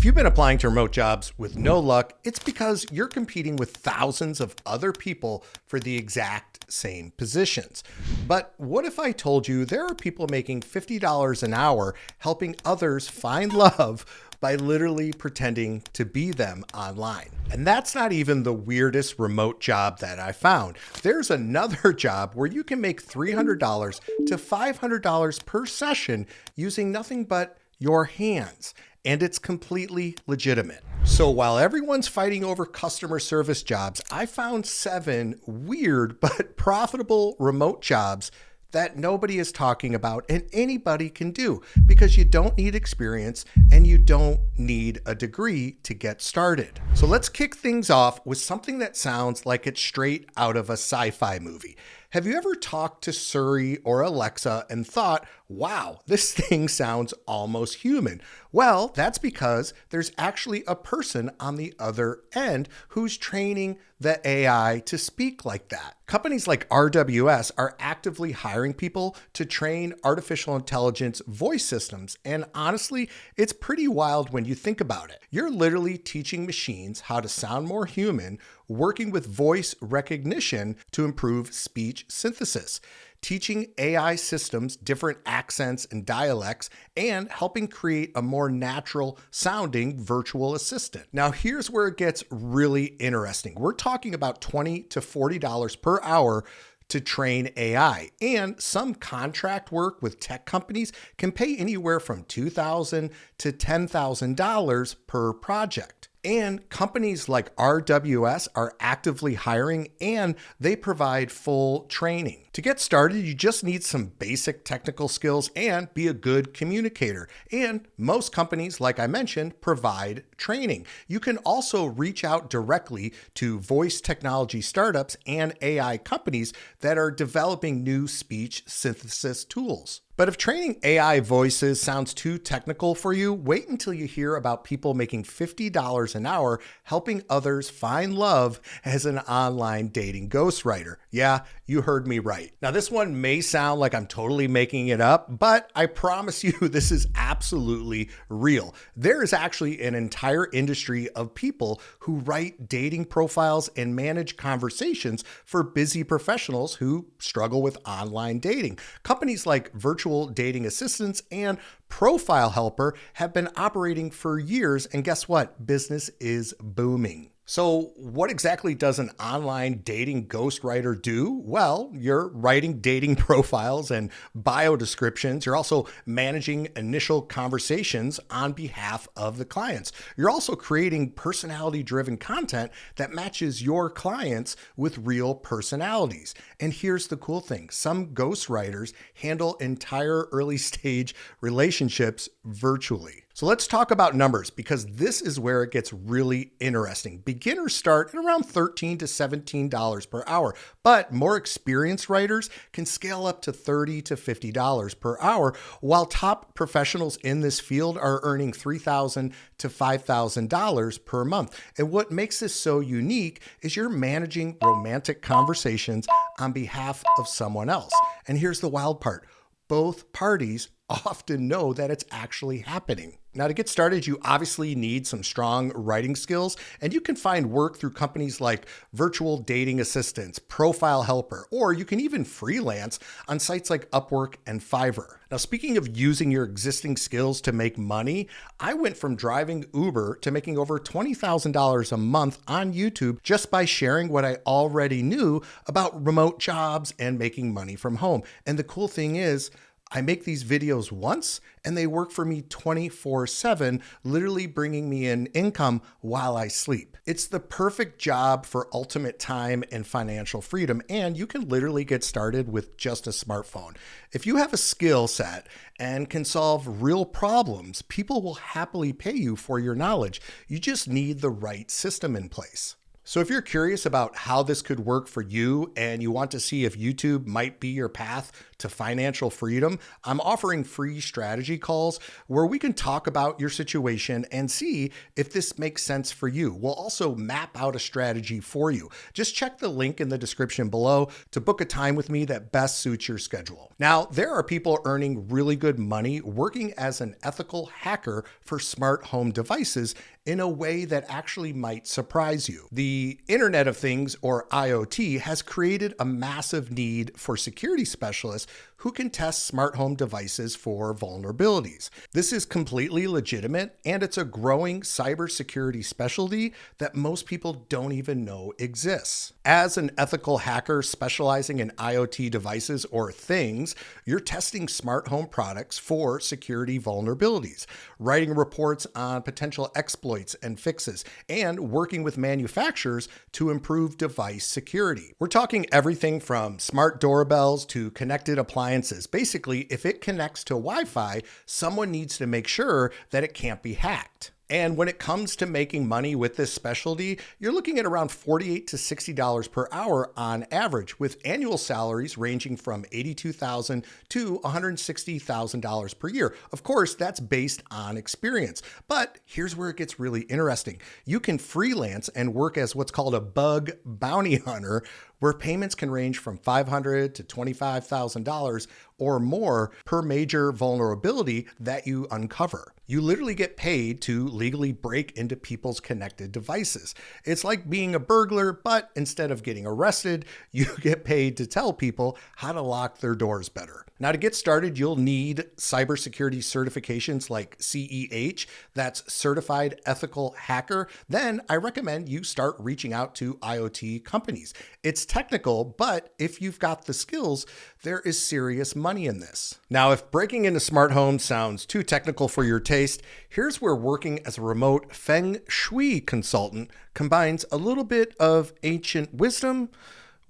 If you've been applying to remote jobs with no luck, it's because you're competing with thousands of other people for the exact same positions. But what if I told you there are people making $50 an hour helping others find love by literally pretending to be them online? And that's not even the weirdest remote job that I found. There's another job where you can make $300 to $500 per session using nothing but your hands. And it's completely legitimate. So while everyone's fighting over customer service jobs, I found 7 weird but profitable remote jobs that nobody is talking about and anybody can do because you don't need experience and you don't need a degree to get started. So let's kick things off with something that sounds like it's straight out of a sci-fi movie. Have you ever talked to Siri or Alexa and thought, wow, this thing sounds almost human? Well, that's because there's actually a person on the other end who's training the AI to speak like that. Companies like RWS are actively hiring people to train artificial intelligence voice systems. And honestly, it's pretty wild when you think about it. You're literally teaching machines how to sound more human, working with voice recognition to improve speech synthesis, teaching AI systems different accents and dialects, and helping create a more natural sounding virtual assistant. Now, here's where it gets really interesting. We're talking about $20 to $40 per hour to train AI, and some contract work with tech companies can pay anywhere from $2,000 to $10,000 per project. And companies like RWS are actively hiring and they provide full training. To get started, you just need some basic technical skills and be a good communicator. And most companies, like I mentioned, provide training. You can also reach out directly to voice technology startups and AI companies that are developing new speech synthesis tools. But if training AI voices sounds too technical for you, wait until you hear about people making $50 an hour helping others find love as an online dating ghostwriter. Yeah, you heard me right. Now, this one may sound like I'm totally making it up, but I promise you this is absolutely real. There is actually an entire industry of people who write dating profiles and manage conversations for busy professionals who struggle with online dating. Companies like Virtual Dating Assistants and Profile Helper have been operating for years, and guess what? Business is booming. So what exactly does an online dating ghostwriter do? Well, you're writing dating profiles and bio descriptions. You're also managing initial conversations on behalf of the clients. You're also creating personality-driven content that matches your clients with real personalities. And here's the cool thing. Some ghostwriters handle entire early stage relationships virtually. So let's talk about numbers because this is where it gets really interesting. Beginners start at around $13 to $17 per hour, but more experienced writers can scale up to $30 to $50 per hour, while top professionals in this field are earning $3,000 to $5,000 per month. And what makes this so unique is you're managing romantic conversations on behalf of someone else. And here's the wild part. Both parties often know that it's actually happening. Now, to get started, you obviously need some strong writing skills, and you can find work through companies like Virtual Dating Assistants, Profile Helper, or you can even freelance on sites like Upwork and Fiverr. Now, speaking of using your existing skills to make money, I went from driving Uber to making over $20,000 a month on YouTube just by sharing what I already knew about remote jobs and making money from home. And the cool thing is, I make these videos once and they work for me 24/7, literally bringing me in income while I sleep. It's the perfect job for ultimate time and financial freedom, and you can literally get started with just a smartphone. If you have a skill set and can solve real problems, people will happily pay you for your knowledge. You just need the right system in place. So if you're curious about how this could work for you and you want to see if YouTube might be your path to financial freedom, I'm offering free strategy calls where we can talk about your situation and see if this makes sense for you. We'll also map out a strategy for you. Just check the link in the description below to book a time with me that best suits your schedule. Now, there are people earning really good money working as an ethical hacker for smart home devices in a way that actually might surprise you. The Internet of Things, or IoT, has created a massive need for security specialists who can test smart home devices for vulnerabilities. This is completely legitimate, and it's a growing cybersecurity specialty that most people don't even know exists. As an ethical hacker specializing in IoT devices or things, you're testing smart home products for security vulnerabilities, writing reports on potential exploits and fixes, and working with manufacturers to improve device security. We're talking everything from smart doorbells to connected appliances. Basically, if it connects to Wi-Fi, someone needs to make sure that it can't be hacked. And when it comes to making money with this specialty, you're looking at around $48 to $60 per hour on average, with annual salaries ranging from $82,000 to $160,000 per year. Of course, that's based on experience. But here's where it gets really interesting. You can freelance and work as what's called a bug bounty hunter, where payments can range from $500 to $25,000 or more per major vulnerability that you uncover. You literally get paid to legally break into people's connected devices. It's like being a burglar, but instead of getting arrested, you get paid to tell people how to lock their doors better. Now, to get started, you'll need cybersecurity certifications like CEH, that's Certified Ethical Hacker. Then I recommend you start reaching out to IoT companies. It's technical, but if you've got the skills, there is serious money in this. Now, if breaking into smart homes sounds too technical for your taste, here's where working as a remote Feng Shui consultant combines a little bit of ancient wisdom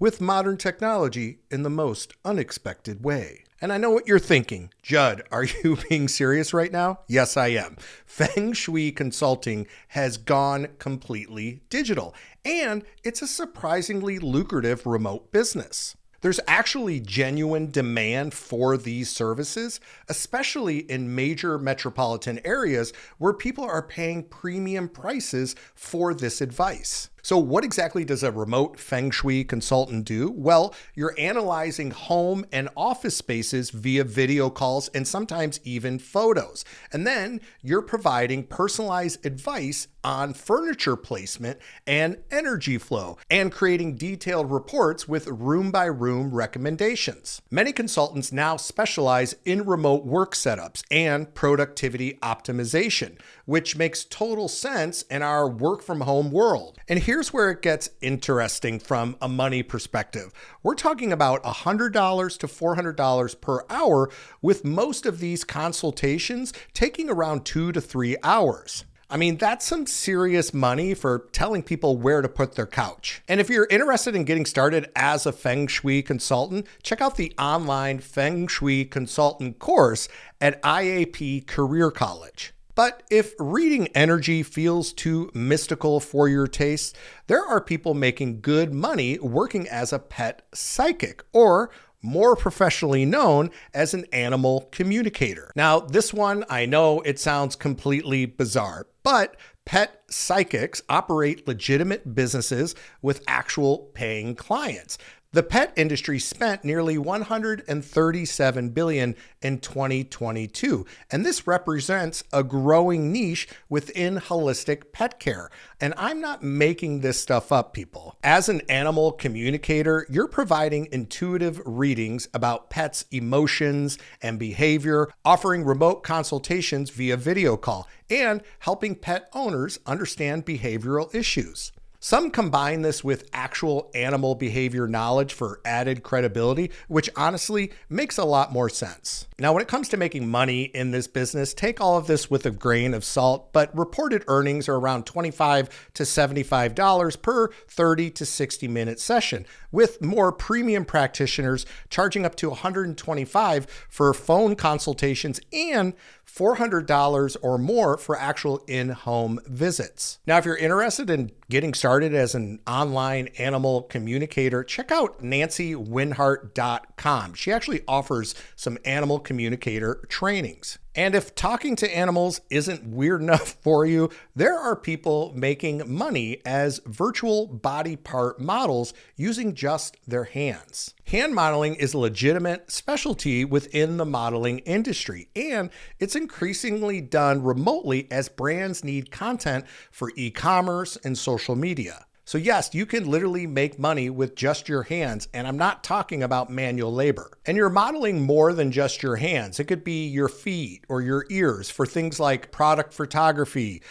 with modern technology in the most unexpected way. And I know what you're thinking. Judd, are you being serious right now? Yes, I am. Feng Shui Consulting has gone completely digital, and it's a surprisingly lucrative remote business. There's actually genuine demand for these services, especially in major metropolitan areas where people are paying premium prices for this advice. So what exactly does a remote Feng Shui consultant do? Well, you're analyzing home and office spaces via video calls and sometimes even photos. And then you're providing personalized advice on furniture placement and energy flow, and creating detailed reports with room-by-room recommendations. Many consultants now specialize in remote work setups and productivity optimization, which makes total sense in our work-from-home world. And here's where it gets interesting from a money perspective. We're talking about $100 to $400 per hour, with most of these consultations taking around 2 to 3 hours. I mean, that's some serious money for telling people where to put their couch. And if you're interested in getting started as a Feng Shui consultant, check out the online Feng Shui consultant course at IAP Career College. But if reading energy feels too mystical for your taste, there are people making good money working as a pet psychic, or more professionally known as an animal communicator. Now, this one, I know it sounds completely bizarre, but pet psychics operate legitimate businesses with actual paying clients. The pet industry spent nearly $137 billion in 2022, and this represents a growing niche within holistic pet care. And I'm not making this stuff up, people. As an animal communicator, you're providing intuitive readings about pets' emotions and behavior, offering remote consultations via video call, and helping pet owners understand behavioral issues. Some combine this with actual animal behavior knowledge for added credibility, which honestly makes a lot more sense. Now, when it comes to making money in this business, take all of this with a grain of salt, but reported earnings are around $25 to $75 per 30 to 60 minute session, with more premium practitioners charging up to $125 for phone consultations and $400 or more for actual in-home visits. Now, if you're interested in getting started started as an online animal communicator, check out nancywinhart.com. She actually offers some animal communicator trainings. And if talking to animals isn't weird enough for you, there are people making money as virtual body part models using just their hands. Hand modeling is a legitimate specialty within the modeling industry, and it's increasingly done remotely as brands need content for e-commerce and social media. So yes, you can literally make money with just your hands, and I'm not talking about manual labor. And you're modeling more than just your hands. It could be your feet or your ears for things like product photography,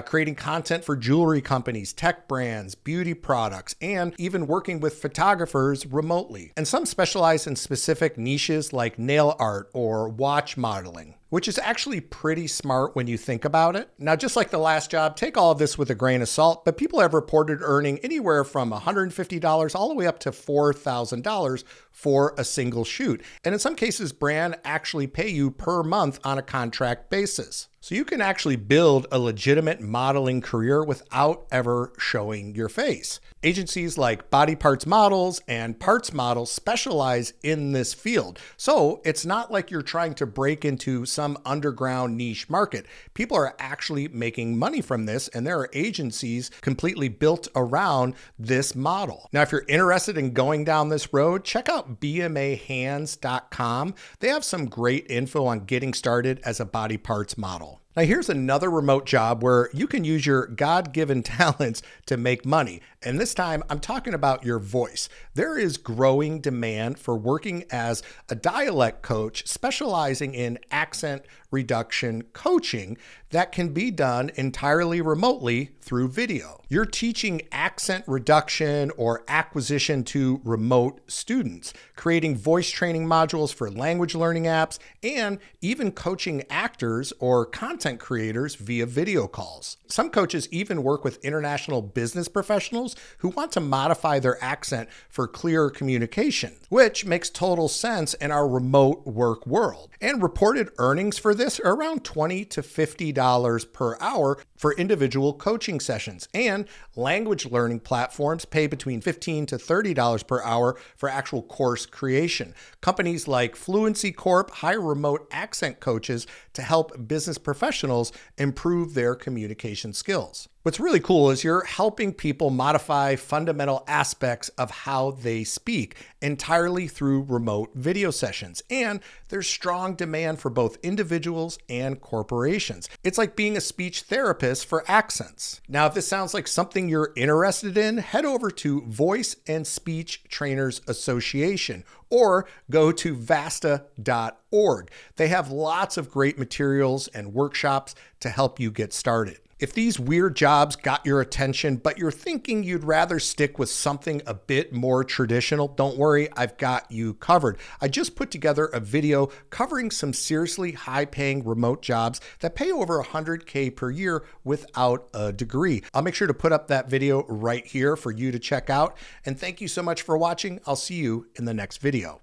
creating content for jewelry companies, tech brands, beauty products, and even working with photographers remotely. And some specialize in specific niches like nail art or watch modeling, which is actually pretty smart when you think about it. Now, just like the last job, take all of this with a grain of salt, but people have reported earning anywhere from $150 all the way up to $4,000 for a single shoot. And in some cases, brand actually pay you per month on a contract basis. So you can actually build a legitimate modeling career without ever showing your face. Agencies like Body Parts Models and Parts Models specialize in this field. So it's not like you're trying to break into some underground niche market. People are actually making money from this, and there are agencies completely built around this model. Now, if you're interested in going down this road, check out bmahands.com. They have some great info on getting started as a body parts model. Now, here's another remote job where you can use your God-given talents to make money. And this time, I'm talking about your voice. There is growing demand for working as a dialect coach specializing in accent reduction coaching that can be done entirely remotely through video. You're teaching accent reduction or acquisition to remote students, creating voice training modules for language learning apps, and even coaching actors or content creators via video calls. Some coaches even work with international business professionals who want to modify their accent for clearer communication, which makes total sense in our remote work world. And reported earnings for this are around $20 to $50 per hour for individual coaching sessions. And language learning platforms pay between $15 to $30 per hour for actual course creation. Companies like Fluency Corp hire remote accent coaches to help business professionals improve their communication skills. What's really cool is you're helping people modify fundamental aspects of how they speak entirely through remote video sessions. And there's strong demand for both individuals and corporations. It's like being a speech therapist for accents. Now, if this sounds like something you're interested in, head over to Voice and Speech Trainers Association or go to vasta.org. They have lots of great materials and workshops to help you get started. If these weird jobs got your attention, but you're thinking you'd rather stick with something a bit more traditional, don't worry, I've got you covered. I just put together a video covering some seriously high-paying remote jobs that pay over $100K per year without a degree. I'll make sure to put up that video right here for you to check out. And thank you so much for watching. I'll see you in the next video.